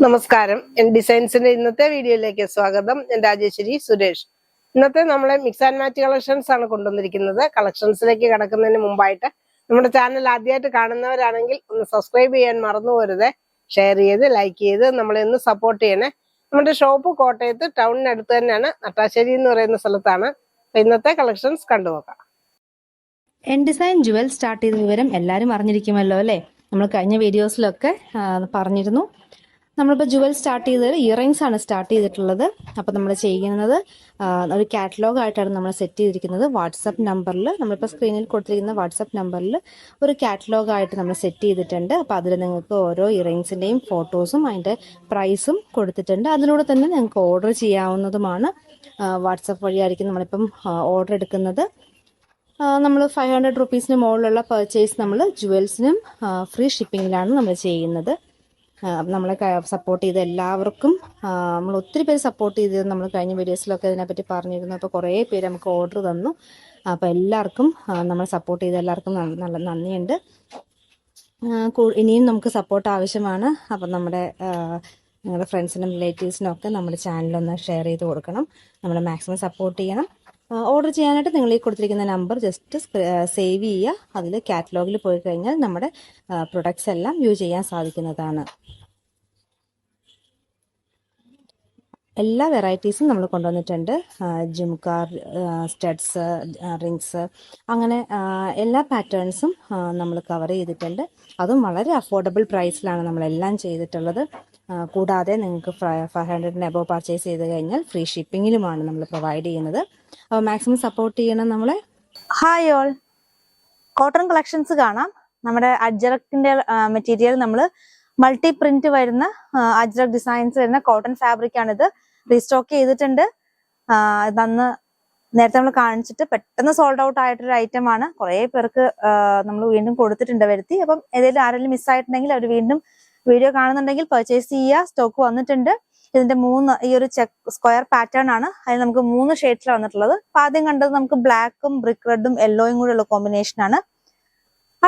നമസ്കാരം. ഡിസൈൻസിന്റെ ഇന്നത്തെ വീഡിയോയിലേക്ക് സ്വാഗതം. ഞാൻ രാജേശ്വരി സുരേഷ്. ഇന്നത്തെ നമ്മളെ മിക്സ് ആൻഡ് മാച്ച് കളക്ഷൻസ് ആണ് കൊണ്ടുവന്നിരിക്കുന്നത്. കളക്ഷൻസിലേക്ക് കടക്കുന്നതിന് മുമ്പായിട്ട് നമ്മുടെ ചാനൽ ആദ്യമായിട്ട് കാണുന്നവരാണെങ്കിൽ ഒന്ന് സബ്സ്ക്രൈബ് ചെയ്യാൻ മറന്നു പോരുത്. ഷെയർ ചെയ്ത് ലൈക്ക് ചെയ്ത് നമ്മളെ ഒന്ന് സപ്പോർട്ട് ചെയ്യണേ. നമ്മുടെ ഷോപ്പ് കോട്ടയത്ത് ടൗണിനടുത്ത് തന്നെയാണ്, നട്ടാശ്ശേരി എന്ന് പറയുന്ന സ്ഥലത്താണ്. ഇന്നത്തെ കളക്ഷൻസ് കണ്ടുനോക്കാം. ഡിസൈൻ ജുവൽ സ്റ്റാർട്ട് ചെയ്ത വിവരം എല്ലാവരും അറിഞ്ഞിരിക്കുമല്ലോ അല്ലേ? നമ്മൾ കഴിഞ്ഞ വീഡിയോസിലൊക്കെ പറഞ്ഞിരുന്നു. നമ്മളിപ്പോൾ ജുവൽ സ്റ്റാർട്ട് ചെയ്തത് ഇയറിങ്സ് ആണ് സ്റ്റാർട്ട് ചെയ്തിട്ടുള്ളത്. അപ്പോൾ നമ്മൾ ചെയ്യുന്നത് ഒരു കാറ്റലോഗ് ആയിട്ടാണ് നമ്മൾ സെറ്റ് ചെയ്തിരിക്കുന്നത്. വാട്സപ്പ് നമ്പറിൽ നമ്മളിപ്പോൾ സ്ക്രീനിൽ കൊടുത്തിരിക്കുന്ന വാട്സപ്പ് നമ്പറിൽ ഒരു കാറ്റലോഗ് ആയിട്ട് നമ്മൾ സെറ്റ് ചെയ്തിട്ടുണ്ട്. അപ്പോൾ അതിൽ നിങ്ങൾക്ക് ഓരോ ഇയറിങ്സിൻ്റെയും ഫോട്ടോസും അതിൻ്റെ പ്രൈസും കൊടുത്തിട്ടുണ്ട്. അതിലൂടെ തന്നെ നിങ്ങൾക്ക് ഓർഡർ ചെയ്യാവുന്നതുമാണ്. വാട്സപ്പ് വഴിയായിരിക്കും നമ്മളിപ്പം ഓർഡർ എടുക്കുന്നത്. നമ്മൾ 500 റുപ്പീസിന് മുകളിലുള്ള പർച്ചേസ് നമ്മൾ ജുവൽസിനും ഫ്രീ ഷിപ്പിങ്ങിലാണ് നമ്മൾ ചെയ്യുന്നത്. നമ്മളെ സപ്പോർട്ട് ചെയ്ത എല്ലാവർക്കും നമ്മൾ ഒത്തിരി പേര് സപ്പോർട്ട് ചെയ്തത് നമ്മൾ കഴിഞ്ഞ വീഡിയോസിലൊക്കെ ഇതിനെപ്പറ്റി പറഞ്ഞിരുന്നു. അപ്പോൾ കുറേ പേര് നമുക്ക് ഓർഡർ തന്നു. അപ്പോൾ എല്ലാവർക്കും നമ്മൾ സപ്പോർട്ട് ചെയ്ത എല്ലാവർക്കും നല്ല നന്ദിയുണ്ട്. ഇനിയും നമുക്ക് സപ്പോർട്ട് ആവശ്യമാണ്. അപ്പം നിങ്ങളുടെ ഫ്രണ്ട്സിനും റിലേറ്റീവ്സിനും ഒക്കെ നമ്മുടെ ചാനലൊന്ന് ഷെയർ ചെയ്ത് കൊടുക്കണം. നമ്മൾ മാക്സിമം സപ്പോർട്ട് ചെയ്യണം. ഓർഡർ ചെയ്യാനായിട്ട് നിങ്ങൾ ഈ കൊടുത്തിരിക്കുന്ന നമ്പർ ജസ്റ്റ് സേവ് ചെയ്യുക. അതിൽ കാറ്റലോഗിൽ പോയി കഴിഞ്ഞാൽ നമ്മുടെ പ്രൊഡക്ട്സ് എല്ലാം വ്യൂ ചെയ്യാൻ സാധിക്കുന്നതാണ്. എല്ലാ വെറൈറ്റീസും നമ്മൾ കൊണ്ടുവന്നിട്ടുണ്ട്. ജുംകാർ, സ്റ്റഡ്സ്, റിങ്സ്, അങ്ങനെ എല്ലാ പാറ്റേൺസും നമ്മൾ കവർ ചെയ്തിട്ടുണ്ട്. അതും വളരെ അഫോർഡബിൾ പ്രൈസിലാണ് നമ്മളെല്ലാം ചെയ്തിട്ടുള്ളത്. കൂടാതെ നിങ്ങൾക്ക് 500 എബോവ് പർച്ചേസ് ചെയ്ത് കഴിഞ്ഞാൽ ഫ്രീ ഷിപ്പിങ്ങിലുമാണ് നമ്മൾ പ്രൊവൈഡ് ചെയ്യുന്നത്. അപ്പോൾ മാക്സിമം സപ്പോർട്ട് ചെയ്യണം നമ്മളെ. ഹായ് ഓൾ, കോട്ടൺ കളക്ഷൻസ് കാണാം. നമ്മുടെ അജ്രക്കിന്റെ മെറ്റീരിയൽ നമ്മൾ മൾട്ടി പ്രിന്റ് വരുന്ന അജ്രക് ഡിസൈൻസ് വരുന്ന കോട്ടൺ ഫാബ്രിക് ആണിത്. റീസ്റ്റോക്ക് ചെയ്തിട്ടുണ്ട്. അന്ന് നേരത്തെ നമ്മൾ കാണിച്ചിട്ട് പെട്ടെന്ന് സോൾഡ് ഔട്ട് ആയിട്ടൊരു ഐറ്റം ആണ്. കുറെ പേർക്ക് നമ്മൾ വീണ്ടും കൊടുത്തിട്ടുണ്ട് വരുത്തി. അപ്പം ഏതെങ്കിലും ആരെങ്കിലും മിസ്സായിട്ടുണ്ടെങ്കിൽ അവർ വീണ്ടും വീഡിയോ കാണുന്നുണ്ടെങ്കിൽ പർച്ചേസ് ചെയ്യുക. സ്റ്റോക്ക് വന്നിട്ടുണ്ട്. ഇതിന്റെ ഈ ഒരു സ്ക്വയർ പാറ്റേൺ ആണ്. അതിൽ നമുക്ക് 3 ഷെയ്ഡ്സിലാണ് വന്നിട്ടുള്ളത്. അപ്പൊ ആദ്യം കണ്ടത് നമുക്ക് ബ്ലാക്കും ബ്രിക്ക് റെഡും യെല്ലോയും കൂടെ ഉള്ള കോമ്പിനേഷൻ ആണ്.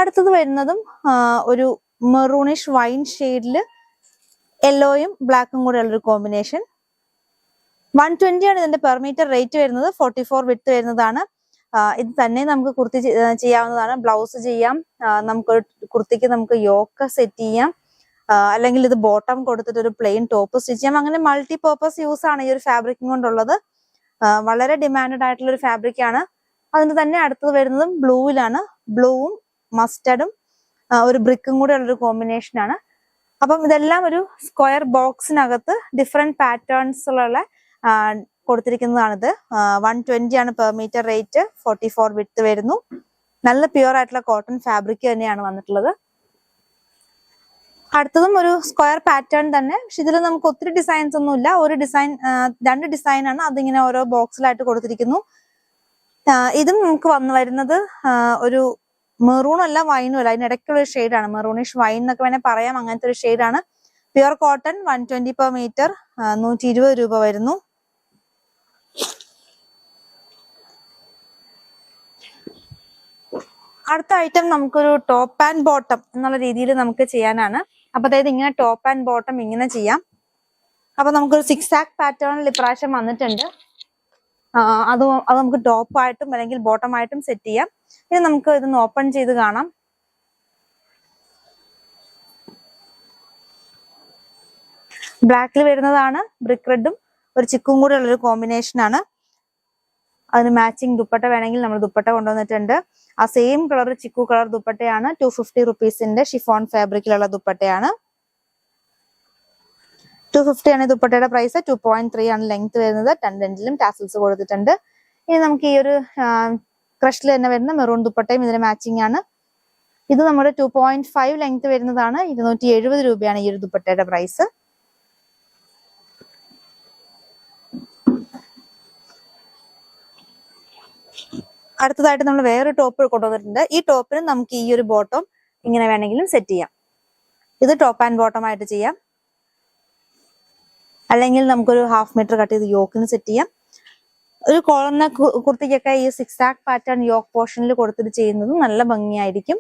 അടുത്തത് വരുന്നതും ഒരു മെറൂണിഷ് വൈൻ ഷെയ്ഡില് യെല്ലോയും ബ്ലാക്കും കൂടെ ഉള്ളൊരു കോമ്പിനേഷൻ. 120 ആണ് ഇതിന്റെ പെർ മീറ്റർ റേറ്റ് വരുന്നത്. 44 വിഡ്ത്ത് വരുന്നതാണ്. ഇത് തന്നെ നമുക്ക് കുർത്തി ചെയ്യാവുന്നതാണ്. ബ്ലൗസ് ചെയ്യാം. നമുക്കൊരു കുർത്തിക്ക് നമുക്ക് യോക്ക് സെറ്റ് ചെയ്യാം. അല്ലെങ്കിൽ ഇത് ബോട്ടം കൊടുത്തിട്ട് ഒരു പ്ലെയിൻ ടോപ്പ് സ്റ്റിച്ച് ചെയ്യാം. അങ്ങനെ മൾട്ടി പർപ്പസ് യൂസ് ആണ് ഈ ഒരു ഫാബ്രിക് കൊണ്ടുള്ളത്. വളരെ ഡിമാൻഡഡ് ആയിട്ടുള്ള ഒരു ഫാബ്രിക് ആണ്. അതിന് തന്നെ അടുത്തത് വരുന്നതും ബ്ലൂവിലാണ്. ബ്ലൂവും മസ്റ്റർഡും ഒരു ബ്രിക്കും കൂടെ ഉള്ളൊരു കോമ്പിനേഷൻ ആണ്. അപ്പം ഇതെല്ലാം ഒരു സ്ക്വയർ ബോക്സിനകത്ത് ഡിഫറെന്റ് പാറ്റേൺസിലുള്ള കൊടുത്തിരിക്കുന്നതാണിത്. 120 ആണ് പെർ മീറ്റർ റേറ്റ്. 44 വിഡ്ത്ത് വരുന്നു. നല്ല പ്യുവർ ആയിട്ടുള്ള കോട്ടൺ ഫാബ്രിക് തന്നെയാണ് വന്നിട്ടുള്ളത്. അടുത്തതും ഒരു സ്ക്വയർ പാറ്റേൺ തന്നെ. പക്ഷെ ഇതിൽ നമുക്ക് ഒത്തിരി ഡിസൈൻസ് ഒന്നും ഇല്ല. ഒരു ഡിസൈൻ, 2 ഡിസൈൻ ആണ്. അതിങ്ങനെ ഓരോ ബോക്സിലായിട്ട് കൊടുത്തിരിക്കുന്നു. ഇതും നമുക്ക് വരുന്നത് ഒരു മെറൂണും അല്ല വൈനും അല്ല, അതിനിടയ്ക്കുള്ള ഒരു ഷെയ്ഡാണ്. മെറൂണിഷ് വൈൻ എന്നൊക്കെ വേണേൽ പറയാം. അങ്ങനത്തെ ഒരു ഷെയ്ഡാണ്. Pure cotton. 120 per metre. 120 രൂപ വരുന്നു. അടുത്ത ഐറ്റം നമുക്കൊരു ടോപ്പ് ആൻഡ് ബോട്ടം എന്നുള്ള രീതിയിൽ നമുക്ക് ചെയ്യാനാണ്. അപ്പൊ അതായത് ഇങ്ങനെ ടോപ്പ് ആൻഡ് ബോട്ടം ഇങ്ങനെ ചെയ്യാം. അപ്പൊ നമുക്കൊരു 6 ആക്ക് പാറ്റേണിൽ ഇപ്രാവശ്യം വന്നിട്ടുണ്ട്. അത് നമുക്ക് ടോപ്പ് ആയിട്ടും അല്ലെങ്കിൽ ബോട്ടം ആയിട്ടും സെറ്റ് ചെയ്യാം. ഇനി നമുക്ക് ഇതൊന്ന് ഓപ്പൺ ചെയ്ത് കാണാം. ബ്ലാക്കിൽ വരുന്നതാണ്. ബ്രിക്ക് റെഡും ഒരു ചിക്കും കൂടെ ഉള്ളൊരു കോമ്പിനേഷൻ ആണ്. അതിന് മാച്ചിങ് ദുപ്പട്ട വേണമെങ്കിൽ നമ്മൾ ദുപ്പട്ട കൊണ്ടുവന്നിട്ടുണ്ട്. ആ സെയിം കളർ ചിക്കു കളർ ദുപ്പട്ടയാണ്. 250 റുപ്പീസിന്റെ ഷിഫോൺ ഫാബ്രിക്കിലുള്ള ദുപ്പട്ടയാണ്. 250 ആണ് ദുപ്പട്ടയുടെ പ്രൈസ്. 2.3 ആണ് ലെങ്ത് വരുന്നത്. 10 ഇഞ്ചിലും ടാസൽസ് കൊടുത്തിട്ടുണ്ട്. ഇനി നമുക്ക് ഈ ഒരു ക്രഷിൽ തന്നെ വരുന്ന മെറൂൺ ദുപ്പട്ടയും ഇതിന് മാച്ചിങ് ആണ്. ഇത് നമ്മുടെ 2.5 ലെങ്ത് വരുന്നതാണ്. 270 രൂപയാണ് ഈ ഒരു ദുപ്പട്ടയുടെ പ്രൈസ്. അടുത്തതായിട്ട് നമ്മൾ വേറൊരു ടോപ്പ് കൊണ്ടുവന്നിട്ടുണ്ട്. ഈ ടോപ്പിന് നമുക്ക് ഈ ഒരു ബോട്ടം ഇങ്ങനെ വേണമെങ്കിലും സെറ്റ് ചെയ്യാം. ഇത് ടോപ്പ് ആൻഡ് ബോട്ടം ആയിട്ട് ചെയ്യാം. അല്ലെങ്കിൽ നമുക്കൊരു 1/2 മീറ്റർ കട്ട് ചെയ്ത് യോക്കിന് സെറ്റ് ചെയ്യാം. ഒരു കോളർ കുർത്തിക്കൊക്കെ ഈ 6 ആക്ക് പാറ്റേൺ യോക്ക് പോർഷനിൽ കൊടുത്തിട്ട് ചെയ്യുന്നത് നല്ല ഭംഗിയായിരിക്കും.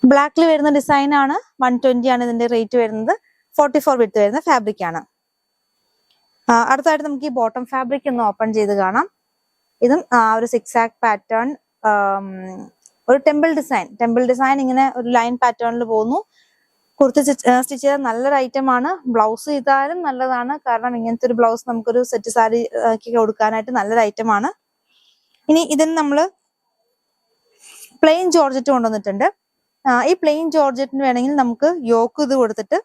ബ്ലാക്കിൽ വരുന്ന ഡിസൈൻ ആണ്. 120 ആണ് ഇതിന്റെ റേറ്റ് വരുന്നത്. 44 വിഡ്ത്ത് വരുന്ന ഫാബ്രിക് ആണ്. അടുത്തായിട്ട് നമുക്ക് ഈ ബോട്ടം ഫാബ്രിക് ഒന്ന് ഓപ്പൺ ചെയ്ത് കാണാം. ഇതും ഒരു 6 ആക്ക് പാറ്റേൺ, ഒരു ടെമ്പിൾ ഡിസൈൻ ഇങ്ങനെ ഒരു ലൈൻ പാറ്റേണിൽ പോകുന്നു. കുർത്തി സ്റ്റിച്ച് ചെയ്ത നല്ലൊരു ഐറ്റം ആണ്. ബ്ലൗസ് ചെയ്താലും നല്ലതാണ്, കാരണം ഇങ്ങനത്തെ ഒരു ബ്ലൗസ് നമുക്കൊരു സെറ്റ് സാരി കൊടുക്കാനായിട്ട് നല്ലൊരു ഐറ്റം ആണ്. ഇനി ഇതിന് നമ്മള് പ്ലെയിൻ ജോർജറ്റ് കൊണ്ടുവന്നിട്ടുണ്ട്. ഈ പ്ലെയിൻ ജോർജറ്റിന് വേണമെങ്കിൽ നമുക്ക് യോക്ക് ഇത് കൊടുത്തിട്ട്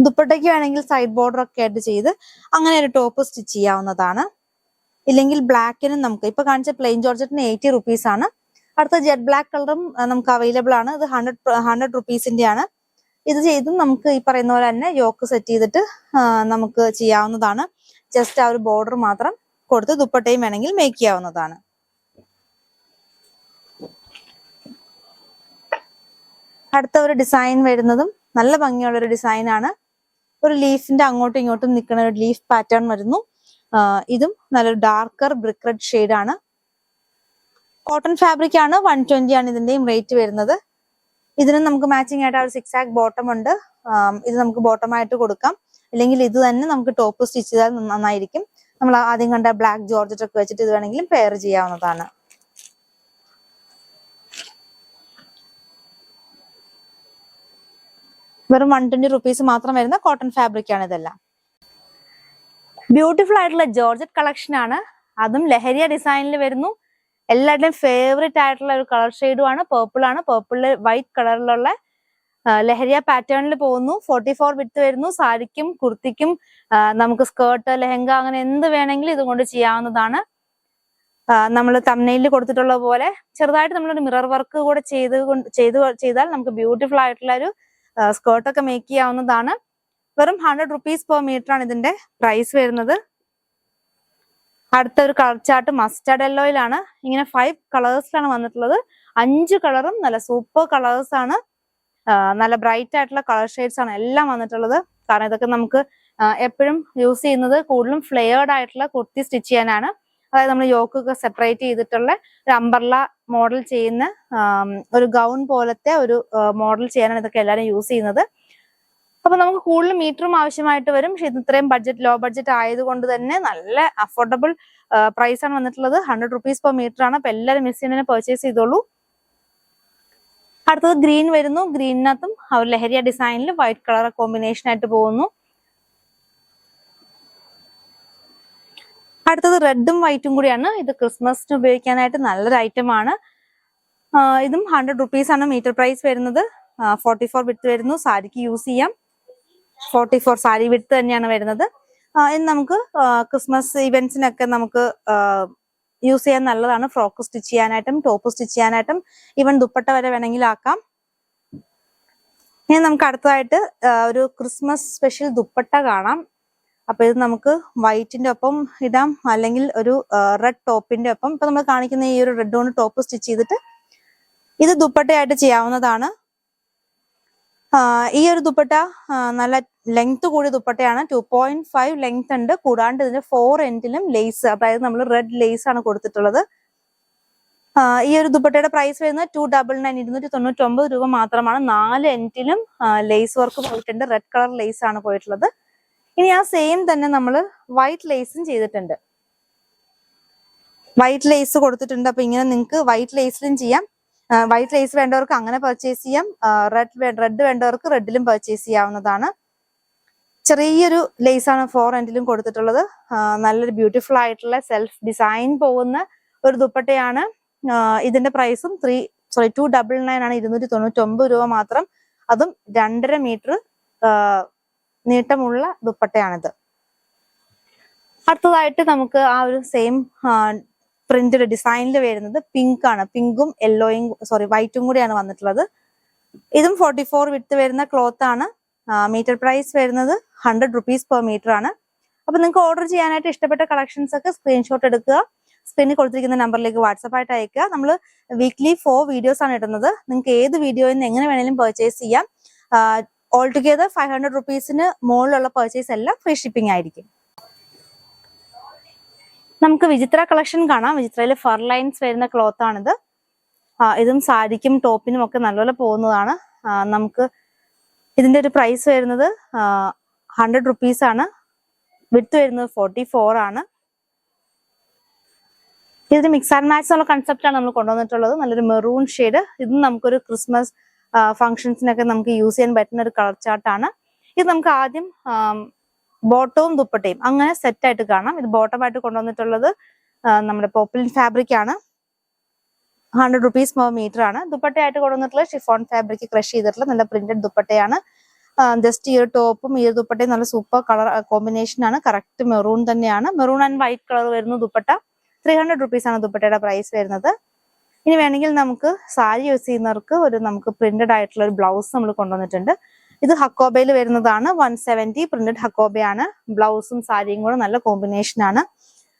ദുപ്പട്ടയ്ക്ക് വേണമെങ്കിൽ സൈഡ് ബോർഡർ ഒക്കെ ആയിട്ട് ചെയ്ത് അങ്ങനെ ഒരു ടോപ്പ് സ്റ്റിച്ച് ചെയ്യാവുന്നതാണ്. ഇല്ലെങ്കിൽ ബ്ലാക്കിനും നമുക്ക് ഇപ്പൊ കാണിച്ച പ്ലെയിൻ ജോർജറ്റിന് 80 റുപ്പീസ് ആണ്. അടുത്ത ജെറ്റ് ബ്ലാക്ക് കളറും നമുക്ക് അവൈലബിൾ ആണ്. ഇത് 100 റുപ്പീസിന്റെ ആണ്. ഇത് ചെയ്തും നമുക്ക് ഈ പറയുന്ന പോലെ തന്നെ യോക്ക് സെറ്റ് ചെയ്തിട്ട് നമുക്ക് ചെയ്യാവുന്നതാണ്. ജസ്റ്റ് ആ ഒരു ബോർഡർ മാത്രം കൊടുത്ത് ദുപ്പട്ടയും വേണമെങ്കിൽ മേക്ക് ചെയ്യാവുന്നതാണ്. അടുത്ത ഒരു ഡിസൈൻ വരുന്നതും നല്ല ഭംഗിയുള്ള ഒരു ഡിസൈൻ ആണ്. ഒരു ലീഫിന്റെ അങ്ങോട്ടും ഇങ്ങോട്ടും നിൽക്കുന്ന ഒരു ലീഫ് പാറ്റേൺ വരുന്നു. ഇതും നല്ലൊരു ഡാർക്കർ ബ്രിക്ക് റെഡ് ഷെയ്ഡ് ആണ്. കോട്ടൺ ഫാബ്രിക് ആണ്. 120 ആണ് ഇതിന്റെയും റേറ്റ് വരുന്നത്. ഇതിനും നമുക്ക് മാച്ചിങ് ആയിട്ട് ഒരു 6 ആക്ക് ബോട്ടം ഉണ്ട്. ഇത് നമുക്ക് ബോട്ടം ആയിട്ട് കൊടുക്കാം, അല്ലെങ്കിൽ ഇത് തന്നെ നമുക്ക് ടോപ്പ് സ്റ്റിച്ച് ചെയ്താൽ നന്നായിരിക്കും. നമ്മൾ ആദ്യം കണ്ട ബ്ലാക്ക് ജോർജറ്റ് ഒക്കെ വെച്ചിട്ട് ഇത് വേണമെങ്കിലും പെയർ ചെയ്യാവുന്നതാണ്. വെറും 120 റുപ്പീസ് മാത്രം വരുന്ന കോട്ടൺ ഫാബ്രിക് ആണ് ഇതെല്ലാം. ബ്യൂട്ടിഫുൾ ആയിട്ടുള്ള ജോർജറ്റ് കളക്ഷൻ ആണ്. അതും ലഹരിയ ഡിസൈനിൽ വരുന്നു. എല്ലാവരുടെയും ഫേവറേറ്റ് ആയിട്ടുള്ള ഒരു കളർ ഷെയ്ഡുമാണ്. പേർപ്പിൾ ആണ്. പേർപ്പിളില് വൈറ്റ് കളറിലുള്ള ലഹരിയ പാറ്റേണിൽ പോകുന്നു. 44 വിഡ്ത്ത് വരുന്നു. സാരിക്കും കുർത്തിക്കും നമുക്ക് സ്കേർട്ട്, ലെഹങ്ക അങ്ങനെ എന്ത് വേണമെങ്കിലും ഇതുകൊണ്ട് ചെയ്യാവുന്നതാണ്. നമ്മൾ തംബ്നെയിലിൽ കൊടുത്തിട്ടുള്ള പോലെ ചെറുതായിട്ട് നമ്മളൊരു മിറർ വർക്ക് കൂടെ ചെയ്താൽ നമുക്ക് ബ്യൂട്ടിഫുൾ ആയിട്ടുള്ള ഒരു സ്കേർട്ടൊക്കെ മേക്ക് ചെയ്യാവുന്നതാണ്. വെറും 100 റുപ്പീസ് പെർ മീറ്റർ ആണ് ഇതിന്റെ പ്രൈസ് വരുന്നത്. അടുത്ത ഒരു കളർ ചാർട്ട് മസ്റ്റർഡ് യെല്ലോയിലാണ്. ഇങ്ങനെ 5 കളേഴ്സിലാണ് വന്നിട്ടുള്ളത്. 5 കളറും നല്ല സൂപ്പർ കളേഴ്സ് ആണ്. നല്ല ബ്രൈറ്റ് ആയിട്ടുള്ള കളർ ഷെയ്ഡ്സ് ആണ് എല്ലാം വന്നിട്ടുള്ളത്. കാരണം ഇതൊക്കെ നമുക്ക് എപ്പോഴും യൂസ് ചെയ്യുന്നത് കൂടുതലും ഫ്ലെയർഡ് ആയിട്ടുള്ള കുർത്തി സ്റ്റിച്ച് ചെയ്യാനാണ്. അതായത് നമ്മൾ യോക്കൊക്കെ സെപ്പറേറ്റ് ചെയ്തിട്ടുള്ള ഒരു അംബർല മോഡൽ ചെയ്യുന്ന ഒരു ഗൗൺ പോലത്തെ ഒരു മോഡൽ ചെയ്യാനാണ് ഇതൊക്കെ എല്ലാവരും യൂസ് ചെയ്യുന്നത്. അപ്പൊ നമുക്ക് കൂടുതൽ മീറ്ററും ആവശ്യമായിട്ട് വരും. പക്ഷെ ഇത് ഇത്രയും ലോ ബഡ്ജറ്റ് ആയതുകൊണ്ട് തന്നെ നല്ല അഫോർഡബിൾ പ്രൈസ് ആണ് വന്നിട്ടുള്ളത്. 100 റുപ്പീസ് പെർ മീറ്റർ ആണ്. അപ്പൊ എല്ലാവരും മിസ് ചെയ്യുന്നതിനെ പർച്ചേസ് ചെയ്തോളൂ. അടുത്തത് ഗ്രീൻ വരുന്നു. ഗ്രീനിനകത്തും അവർ ലഹരിയ ഡിസൈനിൽ വൈറ്റ് കളർ കോമ്പിനേഷൻ ആയിട്ട് പോകുന്നു. അടുത്തത് റെഡും വൈറ്റും കൂടിയാണ്. ഇത് ക്രിസ്മസിന് ഉപയോഗിക്കാനായിട്ട് നല്ലൊരു ഐറ്റം ആണ്. ഇതും 100 റുപ്പീസ് ആണ് മീറ്റർ പ്രൈസ് വരുന്നത്. 44 വിഡ്ത്ത് വരുന്നു. സാരിക്ക് യൂസ് ചെയ്യാം. 44 സാരി വിഡ്ത്ത് തന്നെയാണ് വരുന്നത്. ഇനി നമുക്ക് ക്രിസ്മസ് ഇവന്റ്സിനൊക്കെ നമുക്ക് യൂസ് ചെയ്യാൻ നല്ലതാണ്. ഫ്രോക്ക് സ്റ്റിച്ച് ചെയ്യാനായിട്ടും ടോപ്പ് സ്റ്റിച്ച് ചെയ്യാനായിട്ടും ഈവൻ ദുപ്പട്ട വരെ വേണമെങ്കിൽ ആക്കാം. ഇനി നമുക്ക് അടുത്തതായിട്ട് ഒരു ക്രിസ്മസ് സ്പെഷ്യൽ ദുപ്പട്ട കാണാം. അപ്പൊ ഇത് നമുക്ക് വൈറ്റിന്റെ ഒപ്പം ഇടാം, അല്ലെങ്കിൽ ഒരു റെഡ് ടോപ്പിന്റെ ഒപ്പം. ഇപ്പൊ നമ്മൾ കാണിക്കുന്ന ഈ ഒരു റെഡ് കൊണ്ട് ടോപ്പ് സ്റ്റിച്ച് ചെയ്തിട്ട് ഇത് ദുപ്പട്ടയായിട്ട് ചെയ്യാവുന്നതാണ്. ഈ ഒരു ദുപ്പട്ട നല്ല ലെങ്ത് കൂടിയ ദുപ്പട്ടയാണ്. 2.5 ലെങ്ത് ഉണ്ട്. കൂടാണ്ട് ഇതിന്റെ 4 എൻഡിലും ലേസ്, അതായത് നമ്മൾ റെഡ് ലേസ് ആണ് കൊടുത്തിട്ടുള്ളത്. ഈ ഒരു ദുപ്പട്ടയുടെ പ്രൈസ് വരുന്നത് 299 299 രൂപ മാത്രമാണ്. 4 എൻഡിലും ലേസ് വർക്ക് പോയിട്ടുണ്ട്. റെഡ് കളർ ലേസ് ആണ് പോയിട്ടുള്ളത്. ഇനി ആ സെയിം തന്നെ നമ്മൾ വൈറ്റ് ലേസും ചെയ്തിട്ടുണ്ട്. വൈറ്റ് ലേസ് കൊടുത്തിട്ടുണ്ട്. അപ്പൊ ഇങ്ങനെ നിങ്ങൾക്ക് വൈറ്റ് ലേസിലും ചെയ്യാം. വൈറ്റ് ലേസ് വേണ്ടവർക്ക് അങ്ങനെ പർച്ചേസ് ചെയ്യാം. റെഡ് വേണ്ടവർക്ക് റെഡിലും പർച്ചേസ് ചെയ്യാവുന്നതാണ്. ചെറിയൊരു ലേസാണ് 4 എൻഡിലും കൊടുത്തിട്ടുള്ളത്. നല്ലൊരു ബ്യൂട്ടിഫുൾ ആയിട്ടുള്ള സെൽഫ് ഡിസൈൻ പോകുന്ന ഒരു ദുപ്പട്ടയാണ്. ഇതിന്റെ പ്രൈസും 299 ആണ്. 299 രൂപ മാത്രം. അതും 2.5 മീറ്റർ നീട്ടമുള്ള ദുപ്പട്ടയാണിത്. അടുത്തതായിട്ട് നമുക്ക് ആ ഒരു സെയിം പ്രിന്റഡ് ഡിസൈനിൽ വരുന്നത് പിങ്ക് ആണ്. പിങ്കും വൈറ്റും കൂടിയാണ് വന്നിട്ടുള്ളത്. ഇതും 44 വിഡ്ത്ത് വരുന്ന ക്ലോത്ത് ആണ്. മീറ്റർ പ്രൈസ് വരുന്നത് 100 റുപ്പീസ് പെർ മീറ്റർ ആണ്. അപ്പൊ നിങ്ങൾക്ക് ഓർഡർ ചെയ്യാനായിട്ട് ഇഷ്ടപ്പെട്ട കളക്ഷൻസ് ഒക്കെ സ്ക്രീൻഷോട്ട് എടുക്കുക. സ്ക്രീനിൽ കൊടുത്തിരിക്കുന്ന നമ്പറിലേക്ക് വാട്സപ്പ് ആയിട്ട് അയക്കുക. നമ്മൾ വീക്ക്ലി 4 വീഡിയോസ് ആണ് ഇടുന്നത്. നിങ്ങൾക്ക് ഏത് വീഡിയോയിൽ നിന്ന് എങ്ങനെ വേണമെങ്കിലും പർച്ചേസ് ചെയ്യാം. ഓൾ ടുഗെദർ 500 റുപ്പീസിന് മുകളിലുള്ള പർച്ചേസ് എല്ലാം ഫ്രീ ഷിപ്പിംഗ് ആയിരിക്കും. നമുക്ക് വിചിത്ര കളക്ഷൻ കാണാം. വിചിത്രയിൽ ഫർ ലൈൻസ് വരുന്ന ക്ലോത്ത് ആണിത്. ഇതും സാരിക്കും ടോപ്പിനും ഒക്കെ നല്ലപോലെ പോകുന്നതാണ്. നമുക്ക് ഇതിന്റെ ഒരു പ്രൈസ് വരുന്നത് 100 rupees ആണ്. വിഡ്ത്ത് വരുന്നത് 44 ആണ്. ഇതൊരു മിക്സ് ആൻഡ് മാച്ച് എന്നുള്ള കൺസെപ്റ്റ് ആണ് നമ്മൾ കൊണ്ടുവന്നിട്ടുള്ളത്. നല്ലൊരു മെറൂൺ ഷെയ്ഡ്. ഇതും നമുക്കൊരു ക്രിസ്മസ് ഫംഗ്ഷൻസിനൊക്കെ നമുക്ക് യൂസ് ചെയ്യാൻ പറ്റുന്ന ഒരു കളർ ചാർട്ടാണ്. ഇത് നമുക്ക് ആദ്യം ബോട്ടവും ദുപ്പട്ടയും അങ്ങനെ സെറ്റ് ആയിട്ട് കാണാം. ഇത് ബോട്ടമായിട്ട് കൊണ്ടുവന്നിട്ടുള്ളത് നമ്മുടെ പോപ്പിളിൻ ഫാബ്രിക് ആണ്. 100 rupees per meter ആണ്. ദുപ്പട്ടയായിട്ട് കൊണ്ടുവന്നിട്ടുള്ള ഷിഫോൺ ഫാബ്രിക് ക്രഷ് ചെയ്തിട്ടുള്ള നല്ല പ്രിന്റഡ് ദുപ്പട്ടയാണ്. ജസ്റ്റ് ഈ ഒരു ടോപ്പും ഈ ഒരു ദുപ്പട്ടയും നല്ല സൂപ്പർ കളർ കോമ്പിനേഷൻ ആണ്. കറക്റ്റ് മെറൂൺ തന്നെയാണ്. മെറൂൺ ആൻഡ് വൈറ്റ് കളർ വരുന്ന ദുപ്പട്ട 300 rupees ആണ് ദുപ്പട്ടയുടെ പ്രൈസ് വരുന്നത്. ഇനി വേണമെങ്കിൽ നമുക്ക് സാരി യൂസ് ചെയ്യുന്നവർക്ക് നമുക്ക് പ്രിന്റഡ് ആയിട്ടുള്ള ഒരു ബ്ലൗസ് നമ്മൾ കൊണ്ടുവന്നിട്ടുണ്ട്. ഇത് ഹക്കോബയിൽ വരുന്നതാണ്. 170 പ്രിന്റഡ് ഹക്കോബയാണ്. ബ്ലൗസും സാരിയും കൂടെ നല്ല കോമ്പിനേഷൻ ആണ്.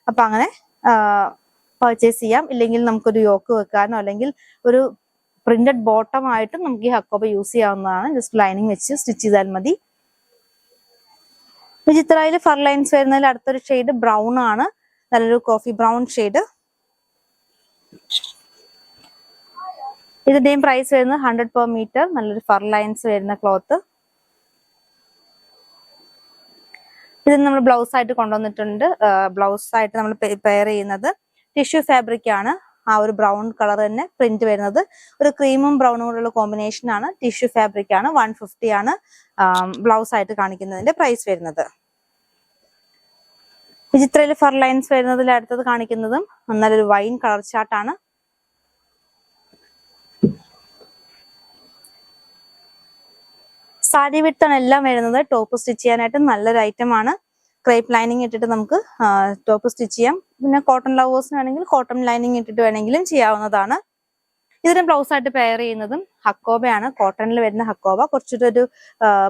അപ്പൊ അങ്ങനെ പർച്ചേസ് ചെയ്യാം. ഇല്ലെങ്കിൽ നമുക്കൊരു യോക്ക് വെക്കാനോ അല്ലെങ്കിൽ ഒരു പ്രിന്റഡ് ബോട്ടം ആയിട്ടും നമുക്ക് ഈ ഹക്കോബ യൂസ് ചെയ്യാവുന്നതാണ്. ജസ്റ്റ് ലൈനിങ് വെച്ച് സ്റ്റിച്ച് ചെയ്താൽ മതി. വിചിത്രയിൽ ഫർ ലൈൻസ് വരുന്നതിൽ അടുത്തൊരു ഷെയ്ഡ് ബ്രൗൺ ആണ്. നല്ലൊരു കോഫി ബ്രൗൺ ഷെയ്ഡ്. ഇതിന്റെയും പ്രൈസ് വരുന്നത് 100 per meter. നല്ലൊരു ഫർ ലൈൻസ് വരുന്ന ക്ലോത്ത്. ഇത് നമ്മൾ ബ്ലൗസ് ആയിട്ട് കൊണ്ടുവന്നിട്ടുണ്ട്. ബ്ലൗസ് ആയിട്ട് നമ്മൾ പെയർ ചെയ്യുന്നത് ടിഷ്യൂ ഫാബ്രിക് ആണ്. ആ ഒരു ബ്രൗൺ കളർ തന്നെ പ്രിന്റ് വരുന്നത്. ഒരു ക്രീമും ബ്രൗണും കൂടെയുള്ള കോമ്പിനേഷൻ ആണ്. ടിഷ്യൂ ഫാബ്രിക് ആണ്. 150 ആണ് ബ്ലൗസ് ആയിട്ട് കാണിക്കുന്നതിന്റെ പ്രൈസ് വരുന്നത്. വിചിത്രയിൽ ഫർ ലൈൻസ് വരുന്നതിൽ അടുത്തത് കാണിക്കുന്നതും നല്ലൊരു വൈൻ കളർ ചാർട്ടാണ്. സാരി വിട്ടാണ് എല്ലാം വരുന്നത്. ടോപ്പ് സ്റ്റിച്ച് ചെയ്യാനായിട്ട് നല്ലൊരു ഐറ്റം ആണ്. ക്രേപ്പ് ലൈനിങ് ഇട്ടിട്ട് നമുക്ക് ടോപ്പ് സ്റ്റിച്ച് ചെയ്യാം. പിന്നെ കോട്ടൺ ലവേഴ്സിന് വേണമെങ്കിൽ കോട്ടൺ ലൈനിങ് ഇട്ടിട്ട് വേണമെങ്കിലും ചെയ്യാവുന്നതാണ്. ഇതിന് ബ്ലൗസ് ആയിട്ട് പെയർ ചെയ്യുന്നതും ഹക്കോബയാണ്. കോട്ടണിൽ വരുന്ന ഹക്കോബ കുറച്ചൊരു ഒരു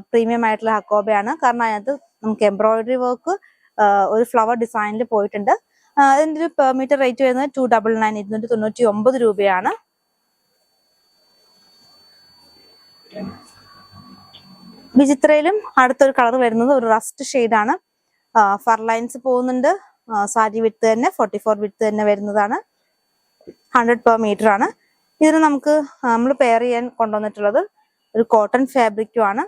പ്രീമിയം ആയിട്ടുള്ള ഹക്കോബയാണ്. കാരണം അതിനകത്ത് നമുക്ക് എംബ്രോയിഡറി വർക്ക് ഒരു ഫ്ലവർ ഡിസൈനിൽ പോയിട്ടുണ്ട്. അതിന്റെ ഒരു പെർ മീറ്റർ റേറ്റ് വരുന്നത് 299 299 രൂപയാണ്. വിചിത്രയിലും അടുത്തൊരു കളർ വരുന്നത് ഒരു റസ്റ്റ് ഷെയ്ഡാണ്. ഫർ ലൈൻസ് പോകുന്നുണ്ട്. സാരി വിട്ട് തന്നെ 44 വിട്ട് തന്നെ വരുന്നതാണ്. 100 per meter ആണ്. ഇതിന് നമ്മൾ പെയർ ചെയ്യാൻ കൊണ്ടുവന്നിട്ടുള്ളത് ഒരു കോട്ടൺ ഫാബ്രിക്കും ആണ്.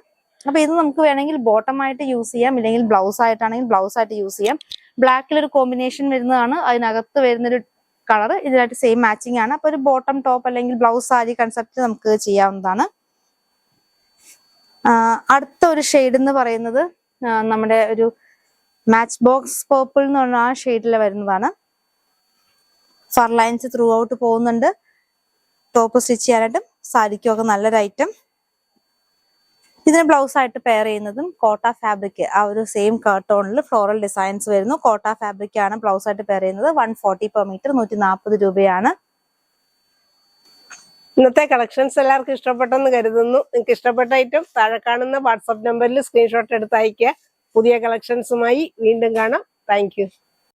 അപ്പൊ ഇത് നമുക്ക് വേണമെങ്കിൽ ബോട്ടമായിട്ട് യൂസ് ചെയ്യാം. ഇല്ലെങ്കിൽ ബ്ലൗസ് ആയിട്ടാണെങ്കിൽ ബ്ലൗസ് ആയിട്ട് യൂസ് ചെയ്യാം. ബ്ലാക്കിലൊരു കോമ്പിനേഷൻ വരുന്നതാണ്. അതിനകത്ത് വരുന്നൊരു കളർ ഇതിനായിട്ട് സെയിം മാച്ചിങ് ആണ്. അപ്പൊ ഒരു ബോട്ടം ടോപ്പ് അല്ലെങ്കിൽ ബ്ലൗസ് സാരി കൺസെപ്റ്റ് നമുക്ക് ചെയ്യാവുന്നതാണ്. അടുത്ത ഒരു ഷെയ്ഡ് എന്ന് പറയുന്നത് നമ്മുടെ ഒരു മാച്ച് ബോക്സ് പേർപ്പിൾ എന്ന് പറഞ്ഞ ആ ഷെയ്ഡിൽ വരുന്നതാണ്. ഫർ ലൈൻസ് ത്രൂ ഔട്ട് പോകുന്നുണ്ട്. ടോപ്പ് സ്റ്റിച്ച് ചെയ്യാനായിട്ടും സാരിക്കും ഒക്കെ നല്ലൊരു ഐറ്റം. ഇതിന് ബ്ലൗസ് ആയിട്ട് പെയർ ചെയ്യുന്നതും കോട്ട ഫാബ്രിക്. ആ ഒരു സെയിം ടോണിൽ ഫ്ലോറൽ ഡിസൈൻസ് വരുന്നു. കോട്ട ഫാബ്രിക് ആണ് ബ്ലൗസ് ആയിട്ട് പെയർ ചെയ്യുന്നത്. 140 per meter 140 രൂപയാണ്. ഇന്നത്തെ കളക്ഷൻസ് എല്ലാവർക്കും ഇഷ്ടപ്പെട്ടെന്ന് കരുതുന്നു. നിങ്ങൾക്ക് ഇഷ്ടപ്പെട്ട ഐറ്റം താഴെ കാണുന്ന വാട്സ്ആപ്പ് നമ്പറിൽ സ്ക്രീൻഷോട്ട് എടുത്ത് അയക്കുക. പുതിയ കളക്ഷൻസുമായി വീണ്ടും കാണാം. Thank you.